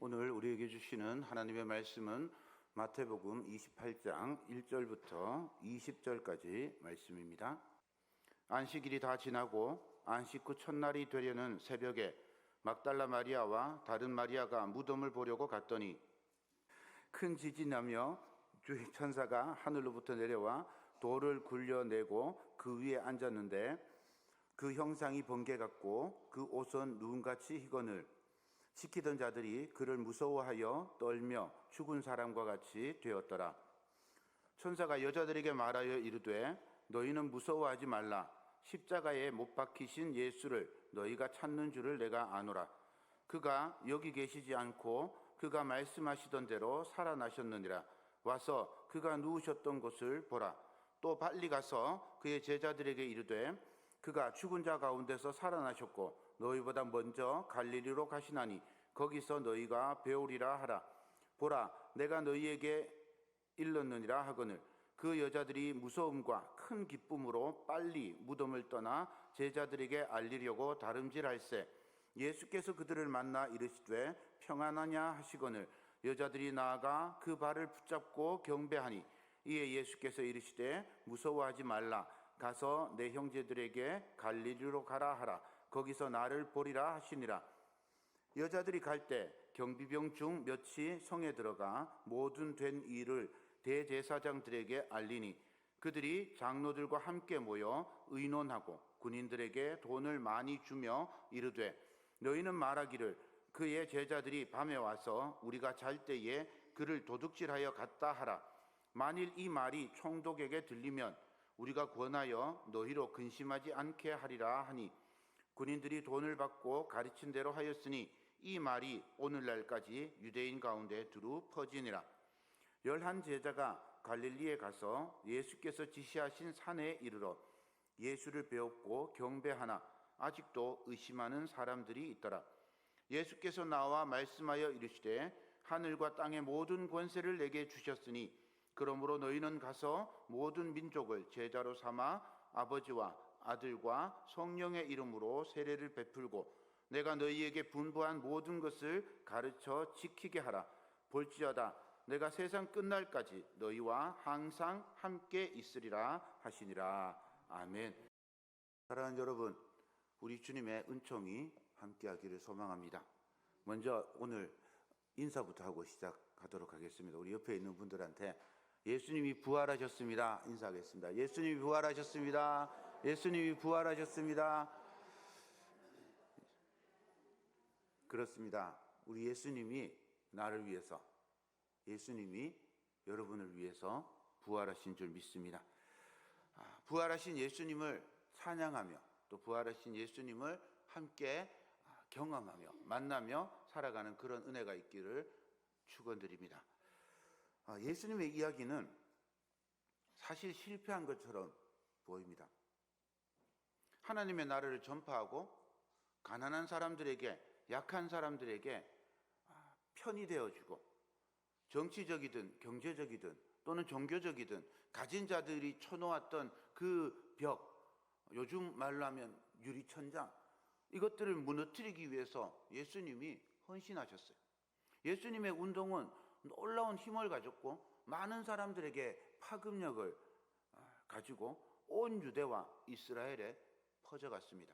오늘 우리에게 주시는 하나님의 말씀은 마태복음 28장 1절부터 20절까지 말씀입니다. 안식일이 다 지나고 안식 후 첫날이 되려는 새벽에 막달라 마리아와 다른 마리아가 무덤을 보려고 갔더니 큰 지진이 나며 주의 천사가 하늘로부터 내려와 돌을 굴려내고 그 위에 앉았는데 그 형상이 번개 같고 그 옷은 눈같이 희건을 지키던 자들이 그를 무서워하여 떨며 죽은 사람과 같이 되었더라. 천사가 여자들에게 말하여 이르되 너희는 무서워하지 말라. 십자가에 못 박히신 예수를 너희가 찾는 줄을 내가 아노라. 그가 여기 계시지 않고 그가 말씀하시던 대로 살아나셨느니라. 와서 그가 누우셨던 곳을 보라. 또 빨리 가서 그의 제자들에게 이르되 그가 죽은 자 가운데서 살아나셨고 너희보다 먼저 갈릴리로 가시나니 거기서 너희가 배우리라 하라. 보라, 내가 너희에게 일렀느니라 하거늘 그 여자들이 무서움과 큰 기쁨으로 빨리 무덤을 떠나 제자들에게 알리려고 다름질할세. 예수께서 그들을 만나 이르시되 평안하냐 하시거늘 여자들이 나아가 그 발을 붙잡고 경배하니 이에 예수께서 이르시되 무서워하지 말라. 가서 내 형제들에게 갈릴리로 가라 하라. 거기서 나를 보리라 하시니라. 여자들이 갈 때 경비병 중 몇이 성에 들어가 모든 된 일을 대제사장들에게 알리니 그들이 장로들과 함께 모여 의논하고 군인들에게 돈을 많이 주며 이르되 너희는 말하기를 그의 제자들이 밤에 와서 우리가 잘 때에 그를 도둑질하여 갔다 하라. 만일 이 말이 총독에게 들리면 우리가 권하여 너희로 근심하지 않게 하리라 하니 군인들이 돈을 받고 가르친 대로 하였으니 이 말이 오늘날까지 유대인 가운데 두루 퍼지니라. 11 제자가 갈릴리에 가서 예수께서 지시하신 산에 이르러 예수를 배웠고 경배하나 아직도 의심하는 사람들이 있더라. 예수께서 나와 말씀하여 이르시되 하늘과 땅의 모든 권세를 내게 주셨으니 그러므로 너희는 가서 모든 민족을 제자로 삼아 아버지와 아들과 성령의 이름으로 세례를 베풀고 내가 너희에게 분부한 모든 것을 가르쳐 지키게 하라. 볼지어다 내가 세상 끝날까지 너희와 항상 함께 있으리라 하시니라. 아멘. 사랑하는 여러분, 우리 주님의 은총이 함께하기를 소망합니다. 먼저 오늘 인사부터 하고 시작하도록 하겠습니다. 우리 옆에 있는 분들한테 예수님이 부활하셨습니다. 인사하겠습니다. 예수님이 부활하셨습니다. 예수님이 부활하셨습니다. 그렇습니다. 우리 예수님이 나를 위해서, 예수님이 여러분을 위해서 부활하신 줄 믿습니다. 부활하신 예수님을 찬양하며 또 부활하신 예수님을 함께 경험하며 만나며 살아가는 그런 은혜가 있기를 축원드립니다. 예수님의 이야기는 사실 실패한 것처럼 보입니다. 하나님의 나라를 전파하고 가난한 사람들에게, 약한 사람들에게 편이 되어주고 정치적이든 경제적이든 또는 종교적이든 가진 자들이 쳐놓았던 그 벽, 요즘 말로 하면 유리천장, 이것들을 무너뜨리기 위해서 예수님이 헌신하셨어요. 예수님의 운동은 놀라운 힘을 가졌고 많은 사람들에게 파급력을 가지고 온 유대와 이스라엘에 퍼져갔습니다.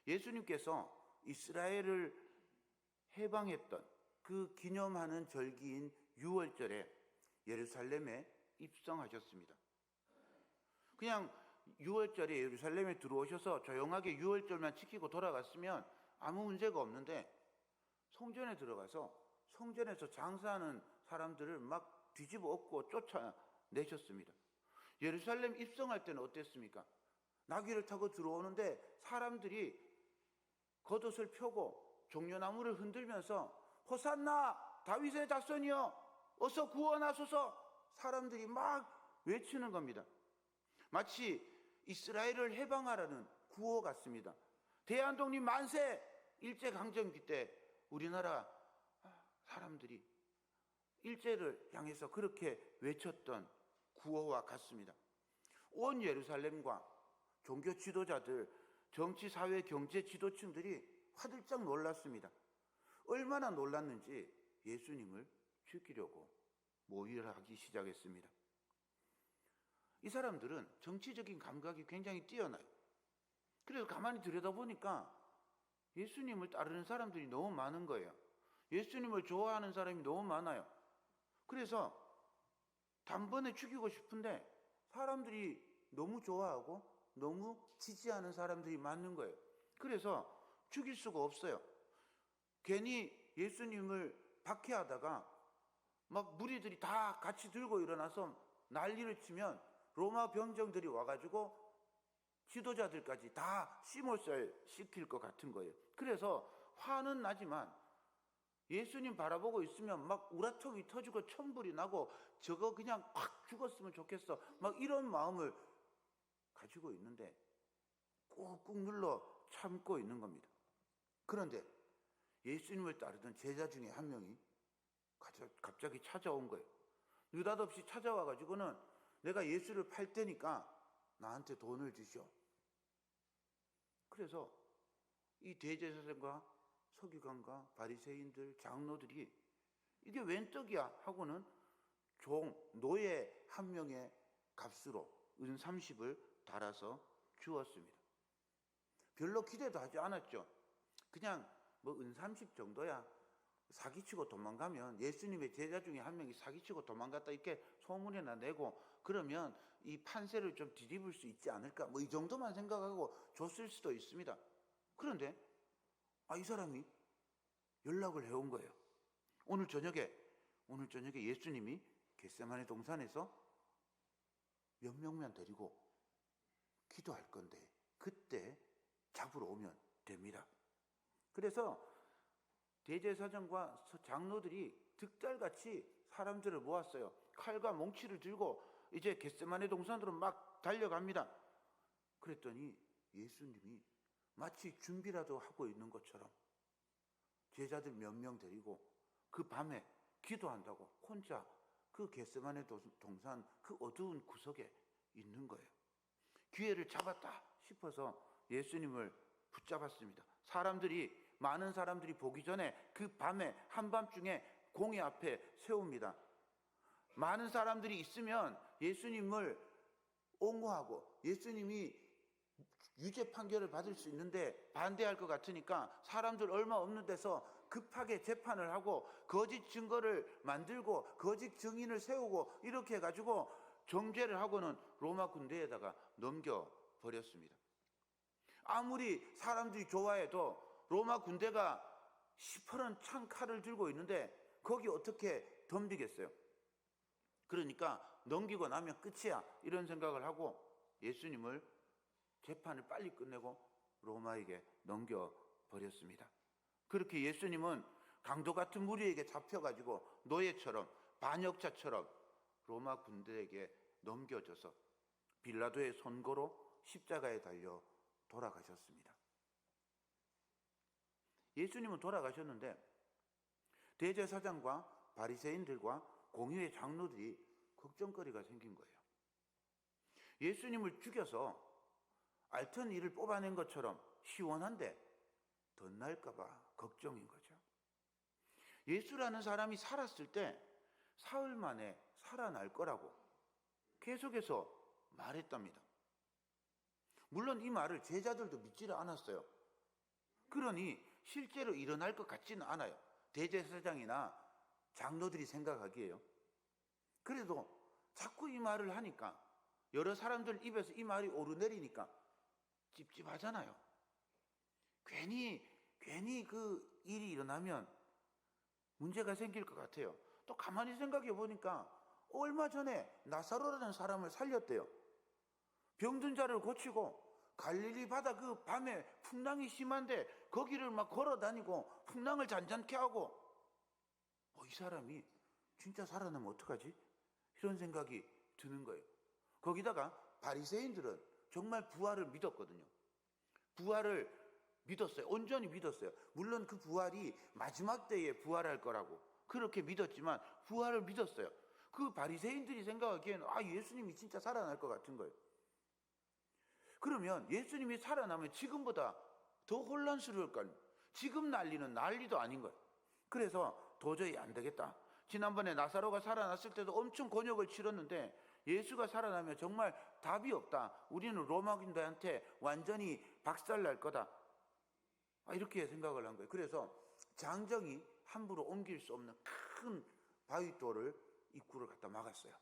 예수님께서 이스라엘을 해방했던 그 기념하는 절기인 유월절에 예루살렘에 입성하셨습니다. 그냥 유월절에 예루살렘에 들어오셔서 조용하게 유월절만 지키고 돌아갔으면 아무 문제가 없는데 성전에 들어가서 성전에서 장사하는 사람들을 막 뒤집어 엎고 쫓아내셨습니다. 예루살렘 입성할 때는 어땠습니까? 나귀를 타고 들어오는데 사람들이 겉옷을 펴고 종려나무를 흔들면서 호산나 다윗의 자손이여 어서 구원하소서 사람들이 막 외치는 겁니다. 마치 이스라엘을 해방하라는 구호 같습니다. 대한독립 만세! 일제강점기 때 우리나라 사람들이 일제를 향해서 그렇게 외쳤던 구호와 같습니다. 온 예루살렘과 종교 지도자들, 정치, 사회, 경제 지도층들이 화들짝 놀랐습니다. 얼마나 놀랐는지 예수님을 죽이려고 모의를 하기 시작했습니다. 이 사람들은 정치적인 감각이 굉장히 뛰어나요. 그래서 가만히 들여다보니까 예수님을 따르는 사람들이 너무 많은 거예요. 예수님을 좋아하는 사람이 너무 많아요. 그래서 단번에 죽이고 싶은데 사람들이 너무 좋아하고 너무 지지하는 사람들이 많은 거예요. 그래서 죽일 수가 없어요. 괜히 예수님을 박해하다가 막 무리들이 다 같이 들고 일어나서 난리를 치면 로마 병정들이 와가지고 지도자들까지 다 시몰살 시킬 것 같은 거예요. 그래서 화는 나지만 예수님 바라보고 있으면 막 우라통이 터지고 천불이 나고 저거 그냥 확 죽었으면 좋겠어, 막 이런 마음을 가지고 있는데 꾹꾹 눌러 참고 있는 겁니다. 그런데 예수님을 따르던 제자 중에 한 명이 갑자기 찾아온 거예요. 느닷없이 찾아와가지고는 내가 예수를 팔 테니까 나한테 돈을 주시오. 그래서 이 대제사장과 서기관과 바리새인들, 장로들이 이게 웬 떡이야 하고는 노예 한 명의 값으로 은 30을 달아서 주었습니다. 별로 기대도 하지 않았죠. 그냥 뭐 은 30 정도야, 사기치고 도망가면, 예수님의 제자 중에 한 명이 사기치고 도망갔다 이렇게 소문이나 내고 그러면 이 판세를 좀 뒤집을 수 있지 않을까, 뭐 이 정도만 생각하고 줬을 수도 있습니다. 그런데 이 사람이 연락을 해온 거예요. 오늘 저녁에 예수님이 겟세마네 동산에서 몇 명만 데리고 기도할 건데 그때 잡으러 오면 됩니다. 그래서 대제사장과 장로들이 득달같이 사람들을 모았어요. 칼과 몽치를 들고 이제 겟세마네 동산으로 막 달려갑니다. 그랬더니 예수님이 마치 준비라도 하고 있는 것처럼 제자들 몇 명 데리고 그 밤에 기도한다고 혼자 그 겟세마네 동산 그 어두운 구석에 있는 거예요. 기회를 잡았다 싶어서 예수님을 붙잡았습니다. 많은 사람들이 보기 전에 그 밤에 한밤중에 공회 앞에 세웁니다. 많은 사람들이 있으면 예수님을 옹호하고 예수님이 유죄 판결을 받을 수 있는데 반대할 것 같으니까 사람들 얼마 없는 데서 급하게 재판을 하고 거짓 증거를 만들고 거짓 증인을 세우고 이렇게 해가지고 정죄를 하고는 로마 군대에다가 넘겨버렸습니다. 아무리 사람들이 좋아해도 로마 군대가 시퍼런 창칼을 들고 있는데 거기 어떻게 덤비겠어요? 그러니까 넘기고 나면 끝이야 이런 생각을 하고 예수님을 재판을 빨리 끝내고 로마에게 넘겨버렸습니다. 그렇게 예수님은 강도 같은 무리에게 잡혀가지고 노예처럼 반역자처럼 로마 군대에게 넘겨져서 빌라도의 손고로 십자가에 달려 돌아가셨습니다. 예수님은 돌아가셨는데 대제사장과 바리새인들과 공의회 장로들이 걱정거리가 생긴 거예요. 예수님을 죽여서 앓던 이를 뽑아낸 것처럼 시원한데 덧날까 봐 걱정인 거죠. 예수라는 사람이 살았을 때 사흘 만에 살아날 거라고 계속해서 말했답니다. 물론 이 말을 제자들도 믿지를 않았어요. 그러니 실제로 일어날 것 같지는 않아요. 대제사장이나 장로들이 생각하기에요. 그래도 자꾸 이 말을 하니까 여러 사람들 입에서 이 말이 오르내리니까 찝찝하잖아요. 괜히 그 일이 일어나면 문제가 생길 것 같아요. 또 가만히 생각해 보니까 얼마 전에 나사로라는 사람을 살렸대요. 병든 자를 고치고 갈릴리 바다 그 밤에 풍랑이 심한데 거기를 막 걸어 다니고 풍랑을 잔잔케 하고 이 사람이 진짜 살아나면 어떡하지? 이런 생각이 드는 거예요. 거기다가 바리새인들은 정말 부활을 믿었거든요. 부활을 믿었어요. 온전히 믿었어요. 물론 그 부활이 마지막 때에 부활할 거라고 그렇게 믿었지만 부활을 믿었어요. 그 바리새인들이 생각하기에는 예수님이 진짜 살아날 것 같은 거예요. 그러면 예수님이 살아나면 지금보다 더 혼란스러울 거 아니에요. 지금 난리는 난리도 아닌 거예요. 그래서 도저히 안 되겠다. 지난번에 나사로가 살아났을 때도 엄청 곤욕을 치렀는데 예수가 살아나면 정말 답이 없다. 우리는 로마인들한테 완전히 박살날 거다. 이렇게 생각을 한 거예요. 그래서 장정이 함부로 옮길 수 없는 큰 바위돌을 입구를 갖다 막았어요.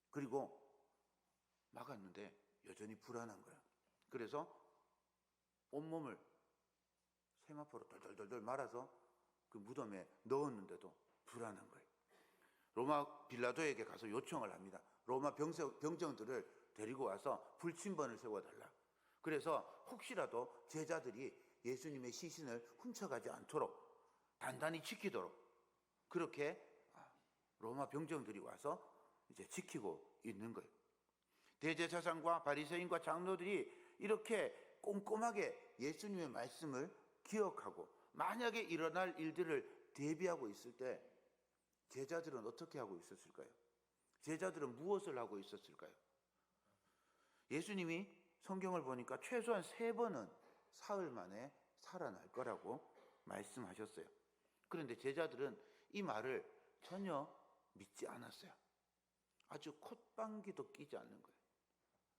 그리고 막았는데 여전히 불안한 거예요. 그래서 온몸을 세마포로 덜덜덜 말아서 그 무덤에 넣었는데도 불안한 거예요. 로마 빌라도에게 가서 요청을 합니다. 로마 병정들을 데리고 와서 불침번을 세워달라. 그래서 혹시라도 제자들이 예수님의 시신을 훔쳐가지 않도록 단단히 지키도록 그렇게 로마 병정들이 와서 이제 지키고 있는 거예요. 대제사장과 바리새인과 장로들이 이렇게 꼼꼼하게 예수님의 말씀을 기억하고 만약에 일어날 일들을 대비하고 있을 때 제자들은 어떻게 하고 있었을까요? 제자들은 무엇을 하고 있었을까요? 예수님이 성경을 보니까 최소한 3번은 사흘 만에 살아날 거라고 말씀하셨어요. 그런데 제자들은 이 말을 전혀 믿지 않았어요. 아주 콧방귀도 끼지 않는 거예요.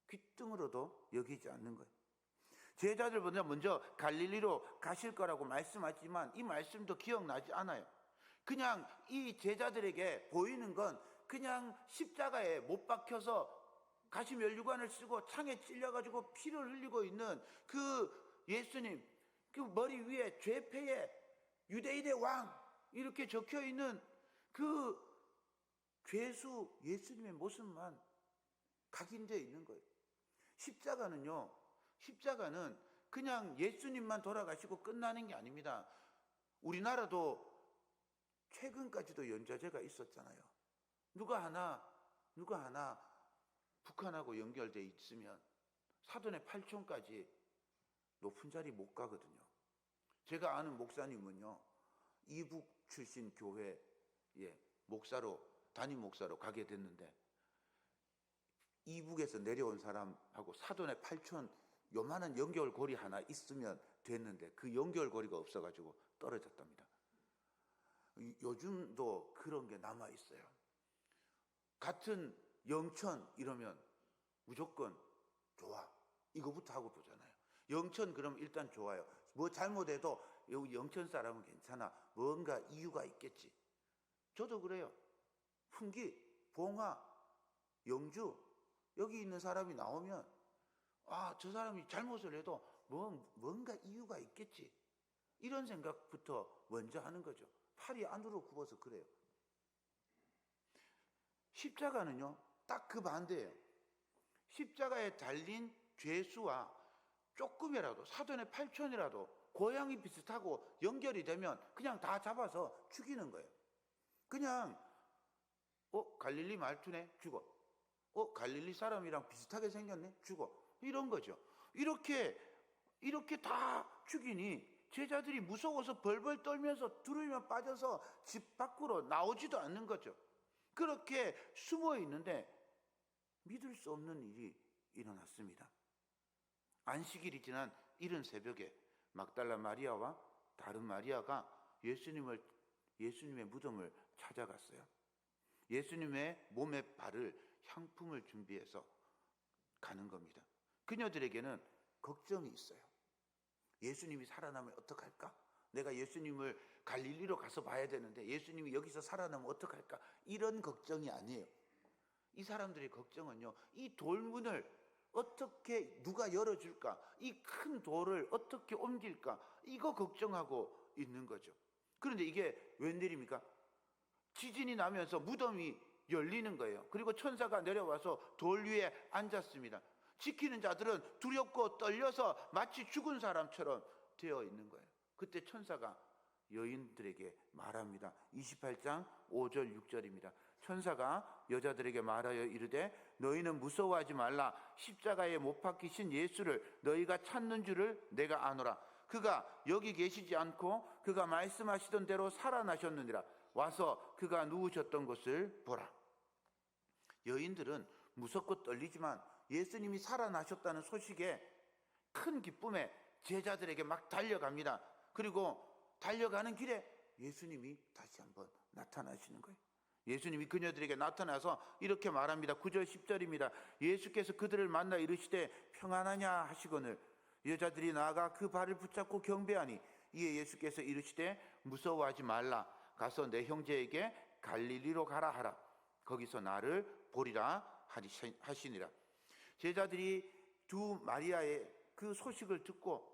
귓등으로도 여기지 않는 거예요. 제자들보다 먼저 갈릴리로 가실 거라고 말씀하지만 이 말씀도 기억나지 않아요. 그냥 이 제자들에게 보이는 건 그냥 십자가에 못 박혀서 가시면류관을 쓰고 창에 찔려가지고 피를 흘리고 있는 그 예수님, 그 머리 위에 죄패에 유대인의 왕 이렇게 적혀 있는 그 죄수 예수님의 모습만 각인되어 있는 거예요. 십자가는 그냥 예수님만 돌아가시고 끝나는 게 아닙니다. 우리나라도 최근까지도 연좌제가 있었잖아요. 누가 하나 북한하고 연결돼 있으면 사돈의 8촌까지 높은 자리 못 가거든요. 제가 아는 목사님은요, 이북 출신 교회에 담임 목사로 가게 됐는데 이북에서 내려온 사람하고 사돈의 8촌 요만한 연결고리 하나 있으면 됐는데 그 연결고리가 없어가지고 떨어졌답니다. 요즘도 그런 게 남아있어요. 같은 영천 이러면 무조건 좋아 이거부터 하고 보잖아요. 영천 그럼 일단 좋아요. 뭐 잘못해도 여기 영천 사람은 괜찮아. 뭔가 이유가 있겠지. 저도 그래요. 풍기, 봉화, 영주 여기 있는 사람이 나오면 저 사람이 잘못을 해도 뭔가 이유가 있겠지. 이런 생각부터 먼저 하는 거죠. 팔이 안으로 굽어서 그래요. 십자가는요, 딱 그 반대예요. 십자가에 달린 죄수와 조금이라도 사돈의 8촌이라도 고향이 비슷하고 연결이 되면 그냥 다 잡아서 죽이는 거예요. 그냥 갈릴리 말투네? 죽어. 갈릴리 사람이랑 비슷하게 생겼네? 죽어. 이런 거죠. 이렇게 다 죽이니 제자들이 무서워서 벌벌 떨면서 두루미만 빠져서 집 밖으로 나오지도 않는 거죠. 그렇게 숨어 있는데 믿을 수 없는 일이 일어났습니다. 안식일이 지난 이른 새벽에 막달라 마리아와 다른 마리아가 예수님의 무덤을 찾아갔어요. 예수님의 몸에 바를 향품을 준비해서 가는 겁니다. 그녀들에게는 걱정이 있어요. 예수님이 살아나면 어떡할까? 내가 예수님을 갈릴리로 가서 봐야 되는데 예수님이 여기서 살아나면 어떡할까? 이런 걱정이 아니에요. 이 사람들의 걱정은요, 이 돌문을 어떻게 누가 열어줄까? 이 큰 돌을 어떻게 옮길까? 이거 걱정하고 있는 거죠. 그런데 이게 웬일입니까? 지진이 나면서 무덤이 열리는 거예요. 그리고 천사가 내려와서 돌 위에 앉았습니다. 지키는 자들은 두렵고 떨려서 마치 죽은 사람처럼 되어 있는 거예요. 그때 천사가 여인들에게 말합니다. 28장 5절 6절입니다. 천사가 여자들에게 말하여 이르되 너희는 무서워하지 말라. 십자가에 못 박히신 예수를 너희가 찾는 줄을 내가 아노라. 그가 여기 계시지 않고 그가 말씀하시던 대로 살아나셨느니라. 와서 그가 누우셨던 곳을 보라. 여인들은 무섭고 떨리지만 예수님이 살아나셨다는 소식에 큰 기쁨에 제자들에게 막 달려갑니다. 그리고 달려가는 길에 예수님이 다시 한번 나타나시는 거예요. 예수님이 그녀들에게 나타나서 이렇게 말합니다. 9절 10절입니다. 예수께서 그들을 만나 이르시되 평안하냐 하시거늘 여자들이 나아가 그 발을 붙잡고 경배하니 이에 예수께서 이르시되 무서워하지 말라. 가서 내 형제에게 갈릴리로 가라 하라. 거기서 나를 보리라 하시니라. 제자들이 두 마리아의 그 소식을 듣고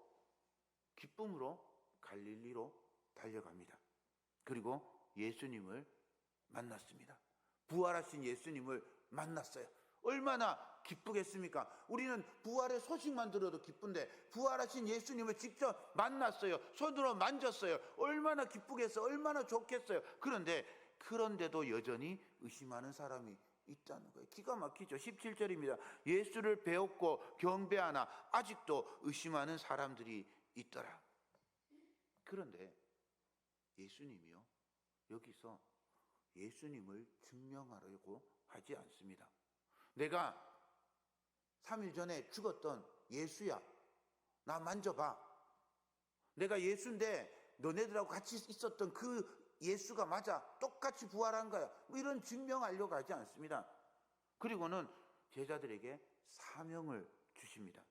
기쁨으로 갈릴리로 달려갑니다. 그리고 예수님을 만났습니다. 부활하신 예수님을 만났어요. 얼마나 기쁘겠습니까? 우리는 부활의 소식만 들어도 기쁜데 부활하신 예수님을 직접 만났어요. 손으로 만졌어요. 얼마나 기쁘겠어요. 얼마나 좋겠어요. 그런데도 여전히 의심하는 사람이 있다는 거예요. 기가 막히죠. 17절입니다. 예수를 배웠고 경배하나 아직도 의심하는 사람들이 있더라. 그런데 예수님이요, 여기서 예수님을 증명하려고 하지 않습니다. 내가 3일 전에 죽었던 예수야, 나 만져봐. 내가 예수인데 너네들하고 같이 있었던 그 예수가 맞아, 똑같이 부활한 거야, 뭐 이런 증명하려고 하지 않습니다. 그리고는 제자들에게 사명을 주십니다.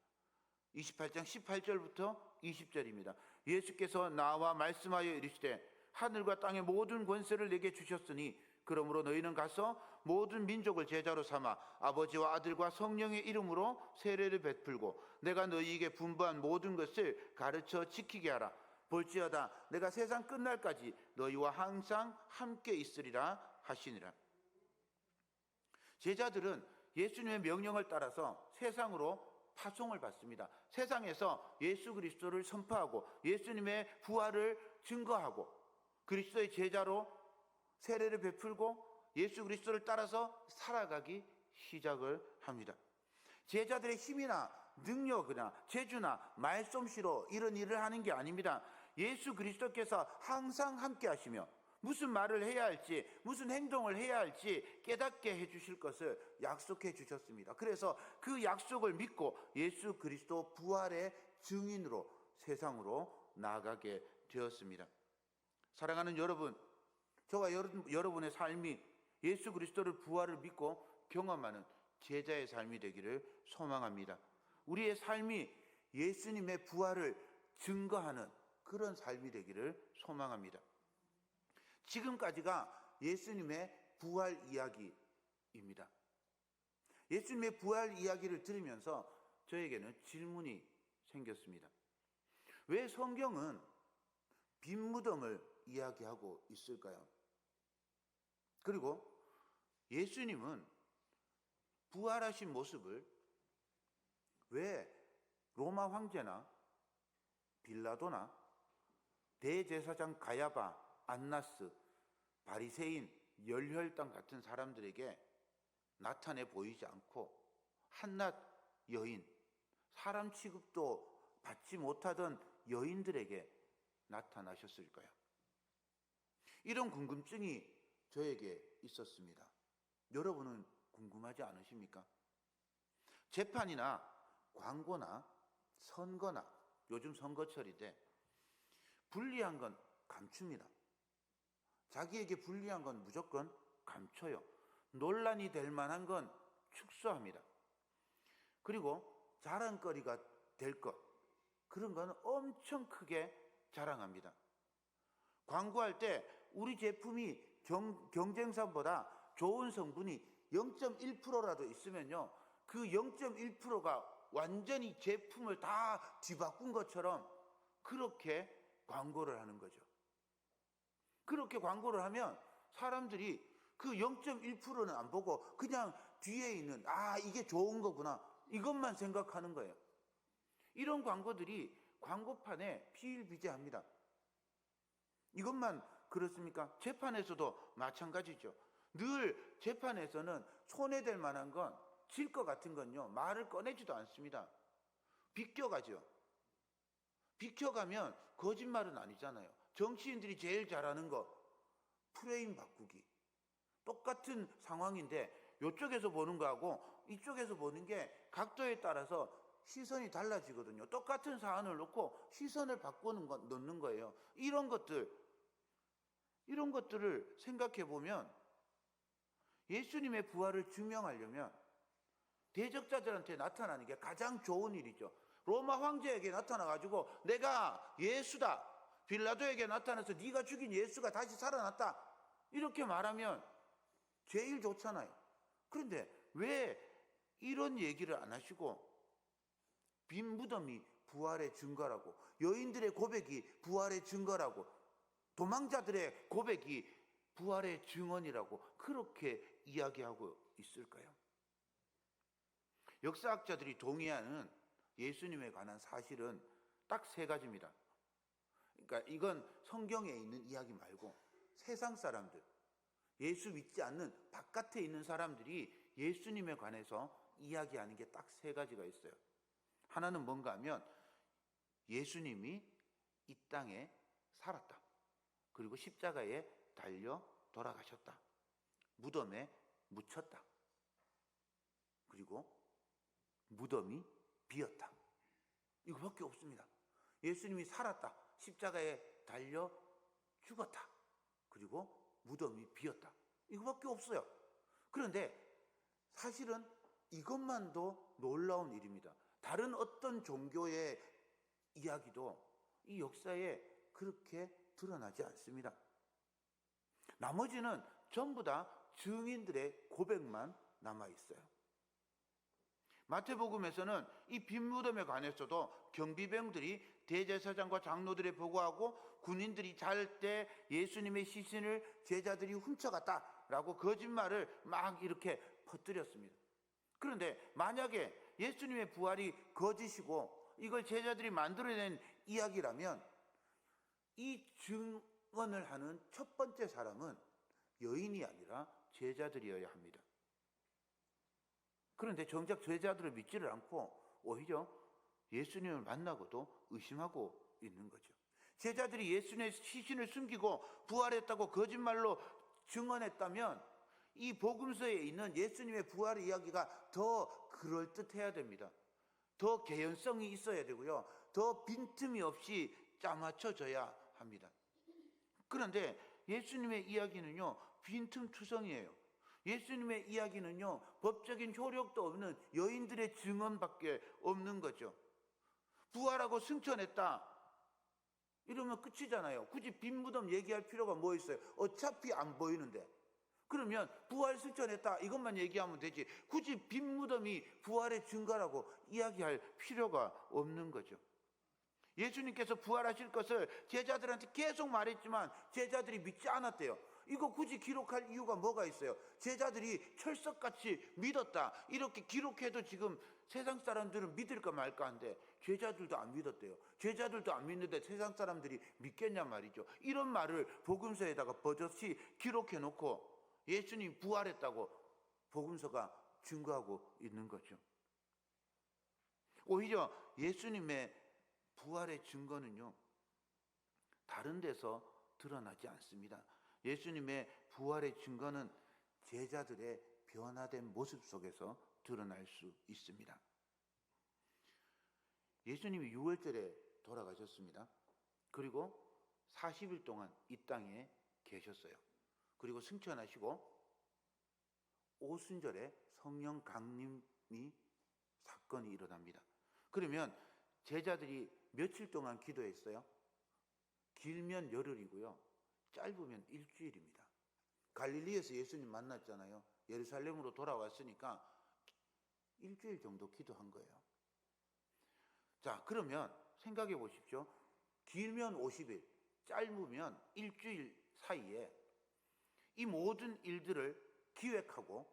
28장 18절부터 20절입니다. 예수께서 나와 말씀하여 이르시되 하늘과 땅의 모든 권세를 내게 주셨으니 그러므로 너희는 가서 모든 민족을 제자로 삼아 아버지와 아들과 성령의 이름으로 세례를 베풀고 내가 너희에게 분부한 모든 것을 가르쳐 지키게 하라. 볼지어다 내가 세상 끝날까지 너희와 항상 함께 있으리라 하시니라. 제자들은 예수님의 명령을 따라서 세상으로 파송을 받습니다. 세상에서 예수 그리스도를 선포하고 예수님의 부활을 증거하고 그리스도의 제자로 세례를 베풀고 예수 그리스도를 따라서 살아가기 시작을 합니다. 제자들의 힘이나 능력이나 재주나 말솜씨로 이런 일을 하는 게 아닙니다. 예수 그리스도께서 항상 함께 하시며 무슨 말을 해야 할지 무슨 행동을 해야 할지 깨닫게 해주실 것을 약속해 주셨습니다. 그래서 그 약속을 믿고 예수 그리스도 부활의 증인으로 세상으로 나아가게 되었습니다. 사랑하는 여러분, 저와 여러분의 삶이 예수 그리스도를 부활을 믿고 경험하는 제자의 삶이 되기를 소망합니다. 우리의 삶이 예수님의 부활을 증거하는 그런 삶이 되기를 소망합니다. 지금까지가 예수님의 부활 이야기입니다. 예수님의 부활 이야기를 들으면서 저에게는 질문이 생겼습니다. 왜 성경은 빈 무덤을 이야기하고 있을까요? 그리고 예수님은 부활하신 모습을 왜 로마 황제나 빌라도나 대제사장 가야바, 안나스, 바리새인, 열혈당 같은 사람들에게 나타내 보이지 않고 한낱 여인, 사람 취급도 받지 못하던 여인들에게 나타나셨을까요? 이런 궁금증이 저에게 있었습니다. 여러분은 궁금하지 않으십니까? 재판이나 광고나 선거나 요즘 선거철인데 불리한 건 감춥니다. 자기에게 불리한 건 무조건 감춰요. 논란이 될 만한 건 축소합니다. 그리고 자랑거리가 될 것, 그런 건 엄청 크게 자랑합니다. 광고할 때 우리 제품이 경쟁사보다 좋은 성분이 0.1%라도 있으면요, 그 0.1%가 완전히 제품을 다 뒤바꾼 것처럼 그렇게 광고를 하는 거죠. 그렇게 광고를 하면 사람들이 그 0.1%는 안 보고 그냥 뒤에 있는 이게 좋은 거구나 이것만 생각하는 거예요. 이런 광고들이 광고판에 비일비재합니다. 이것만 그렇습니까? 재판에서도 마찬가지죠. 늘 재판에서는 손해될 만한 건, 질 것 같은 건요, 말을 꺼내지도 않습니다. 비껴가죠. 비켜가면 거짓말은 아니잖아요. 정치인들이 제일 잘하는 거, 프레임 바꾸기. 똑같은 상황인데 이쪽에서 보는 거하고 이쪽에서 보는 게 각도에 따라서 시선이 달라지거든요. 똑같은 사안을 놓고 시선을 바꾸는 거, 넣는 거예요. 이런 것들, 이런 것들을 생각해 보면 예수님의 부활을 증명하려면 대적자들한테 나타나는 게 가장 좋은 일이죠. 로마 황제에게 나타나가지고 내가 예수다, 빌라도에게 나타나서 네가 죽인 예수가 다시 살아났다, 이렇게 말하면 제일 좋잖아요. 그런데 왜 이런 얘기를 안 하시고 빈 무덤이 부활의 증거라고, 여인들의 고백이 부활의 증거라고, 도망자들의 고백이 부활의 증언이라고 그렇게 이야기하고 있을까요? 역사학자들이 동의하는 예수님에 관한 사실은 딱 세 가지입니다. 그러니까 이건 성경에 있는 이야기 말고 세상 사람들, 예수 믿지 않는 바깥에 있는 사람들이 예수님에 관해서 이야기하는 게 딱 세 가지가 있어요. 하나는 뭔가 하면 예수님이 이 땅에 살았다. 그리고 십자가에 달려 돌아가셨다. 무덤에 묻혔다. 그리고 무덤이 비었다. 이거밖에 없습니다. 예수님이 살았다. 십자가에 달려 죽었다. 그리고 무덤이 비었다. 이거밖에 없어요. 그런데 사실은 이것만도 놀라운 일입니다. 다른 어떤 종교의 이야기도 이 역사에 그렇게 드러나지 않습니다. 나머지는 전부 다 증인들의 고백만 남아있어요. 마태복음에서는 이 빈 무덤에 관해서도 경비병들이 대제사장과 장로들에 보고하고 군인들이 잘 때 예수님의 시신을 제자들이 훔쳐갔다라고 거짓말을 막 이렇게 퍼뜨렸습니다. 그런데 만약에 예수님의 부활이 거짓이고 이걸 제자들이 만들어낸 이야기라면 이 증언을 하는 첫 번째 사람은 여인이 아니라 제자들이어야 합니다. 그런데 정작 제자들을 믿지를 않고 오히려 예수님을 만나고도 의심하고 있는 거죠. 제자들이 예수님의 시신을 숨기고 부활했다고 거짓말로 증언했다면 이 복음서에 있는 예수님의 부활 이야기가 더 그럴듯해야 됩니다. 더 개연성이 있어야 되고요. 더 빈틈이 없이 짜맞춰져야 합니다. 그런데 예수님의 이야기는요, 빈틈투성이에요. 예수님의 이야기는요, 법적인 효력도 없는 여인들의 증언밖에 없는 거죠. 부활하고 승천했다 이러면 끝이잖아요. 굳이 빈 무덤 얘기할 필요가 뭐 있어요? 어차피 안 보이는데. 그러면 부활 승천했다 이것만 얘기하면 되지 굳이 빈 무덤이 부활의 증거라고 이야기할 필요가 없는 거죠. 예수님께서 부활하실 것을 제자들한테 계속 말했지만 제자들이 믿지 않았대요. 이거 굳이 기록할 이유가 뭐가 있어요? 제자들이 철석같이 믿었다 이렇게 기록해도 지금 세상 사람들은 믿을까 말까 한데 제자들도 안 믿었대요. 제자들도 안 믿는데 세상 사람들이 믿겠냐 말이죠. 이런 말을 복음서에다가 버젓이 기록해 놓고 예수님 부활했다고 복음서가 증거하고 있는 거죠. 오히려 예수님의 부활의 증거는요, 다른 데서 드러나지 않습니다. 예수님의 부활의 증거는 제자들의 변화된 모습 속에서 드러날 수 있습니다. 예수님이 6월절에 돌아가셨습니다. 그리고 40일 동안 이 땅에 계셨어요. 그리고 승천하시고 오순절에 성령 강림이 사건이 일어납니다. 그러면 제자들이 며칠 동안 기도했어요? 길면 열흘이고요. 짧으면 일주일입니다. 갈릴리에서 예수님 만났잖아요. 예루살렘으로 돌아왔으니까 일주일 정도 기도한 거예요. 자, 그러면 생각해 보십시오. 길면 50일, 짧으면 일주일 사이에 이 모든 일들을 기획하고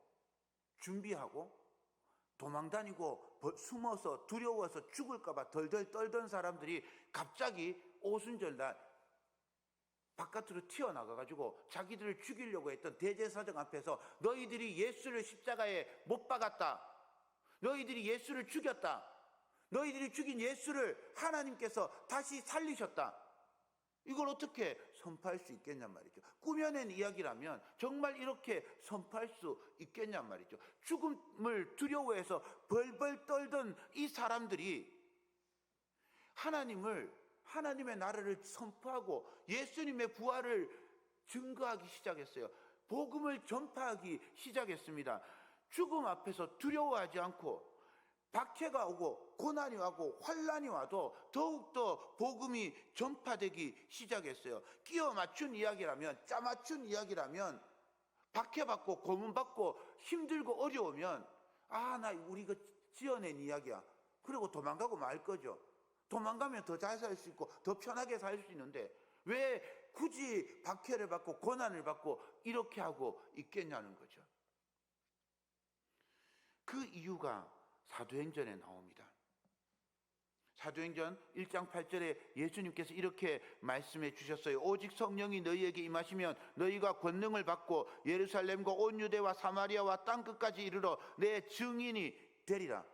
준비하고 도망다니고 숨어서 두려워서 죽을까봐 덜덜 떨던 사람들이 갑자기 오순절날 바깥으로 튀어나가가지고 자기들을 죽이려고 했던 대제사장 앞에서 너희들이 예수를 십자가에 못 박았다. 너희들이 예수를 죽였다. 너희들이 죽인 예수를 하나님께서 다시 살리셨다. 이걸 어떻게 선포할 수 있겠냔 말이죠. 꾸며낸 이야기라면 정말 이렇게 선포할 수 있겠냔 말이죠. 죽음을 두려워해서 벌벌 떨던 이 사람들이 하나님의 나라를 선포하고 예수님의 부활을 증거하기 시작했어요. 복음을 전파하기 시작했습니다. 죽음 앞에서 두려워하지 않고 박해가 오고 고난이 오고 환난이 와도 더욱더 복음이 전파되기 시작했어요. 끼워 맞춘 이야기라면, 짜맞춘 이야기라면, 박해받고 고문받고 힘들고 어려우면 나 우리 이거 지어낸 이야기야. 그리고 도망가고 말 거죠. 도망가면 더 잘 살 수 있고 더 편하게 살 수 있는데 왜 굳이 박해를 받고 고난을 받고 이렇게 하고 있겠냐는 거죠. 그 이유가 사도행전에 나옵니다. 사도행전 1장 8절에 예수님께서 이렇게 말씀해 주셨어요. 오직 성령이 너희에게 임하시면 너희가 권능을 받고 예루살렘과 온 유대와 사마리아와 땅끝까지 이르러 내 증인이 되리라.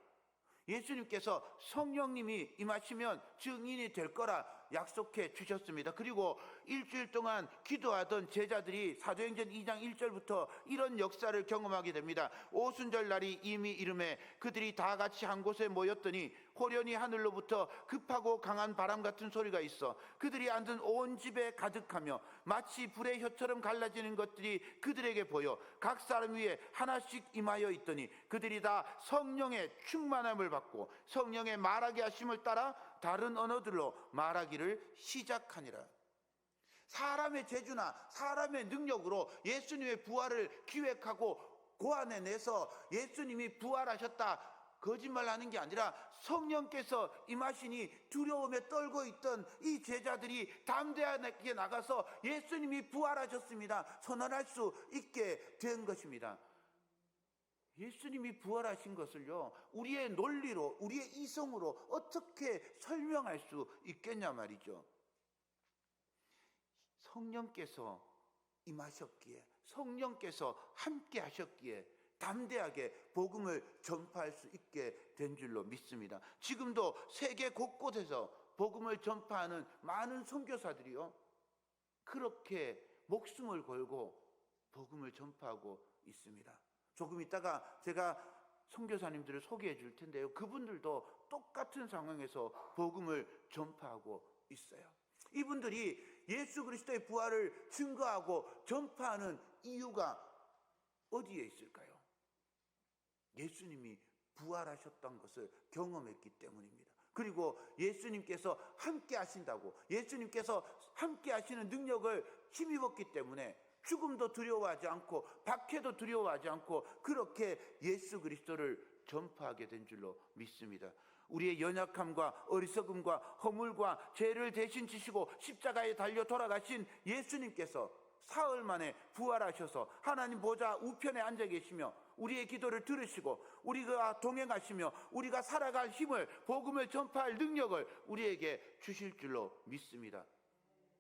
예수님께서 성령님이 임하시면 증인이 될 거라 약속해 주셨습니다. 그리고 일주일 동안 기도하던 제자들이 사도행전 2장 1절부터 이런 역사를 경험하게 됩니다. 오순절 날이 이미 이름에 그들이 다 같이 한 곳에 모였더니 호련히 하늘로부터 급하고 강한 바람 같은 소리가 있어 그들이 앉은 온 집에 가득하며 마치 불의 혀처럼 갈라지는 것들이 그들에게 보여 각 사람 위에 하나씩 임하여 있더니 그들이 다 성령의 충만함을 받고 성령의 말하게 하심을 따라 다른 언어들로 말하기를 시작하니라. 사람의 재주나 사람의 능력으로 예수님의 부활을 기획하고 고안해내서 예수님이 부활하셨다 거짓말하는 게 아니라 성령께서 임하시니 두려움에 떨고 있던 이 제자들이 담대하게 나가서 예수님이 부활하셨습니다 선언할 수 있게 된 것입니다. 예수님이 부활하신 것을요 우리의 논리로 우리의 이성으로 어떻게 설명할 수 있겠냐 말이죠. 성령께서 임하셨기에 성령께서 함께 하셨기에 담대하게 복음을 전파할 수 있게 된 줄로 믿습니다. 지금도 세계 곳곳에서 복음을 전파하는 많은 선교사들이요 그렇게 목숨을 걸고 복음을 전파하고 있습니다. 조금 있다가 제가 선교사님들을 소개해 줄 텐데요 그분들도 똑같은 상황에서 복음을 전파하고 있어요. 이분들이 예수 그리스도의 부활을 증거하고 전파하는 이유가 어디에 있을까요? 예수님이 부활하셨던 것을 경험했기 때문입니다. 그리고 예수님께서 함께 하신다고 예수님께서 함께 하시는 능력을 힘입었기 때문에 죽음도 두려워하지 않고 박해도 두려워하지 않고 그렇게 예수 그리스도를 전파하게 된 줄로 믿습니다. 우리의 연약함과 어리석음과 허물과 죄를 대신 지시고 십자가에 달려 돌아가신 예수님께서 사흘 만에 부활하셔서 하나님 보좌 우편에 앉아 계시며 우리의 기도를 들으시고 우리가 동행하시며 우리가 살아갈 힘을 복음을 전파할 능력을 우리에게 주실 줄로 믿습니다.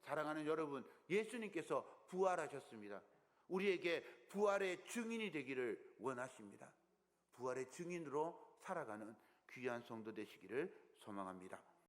사랑하는 여러분, 예수님께서 부활하셨습니다. 우리에게 부활의 증인이 되기를 원하십니다. 부활의 증인으로 살아가는 귀한 성도 되시기를 소망합니다.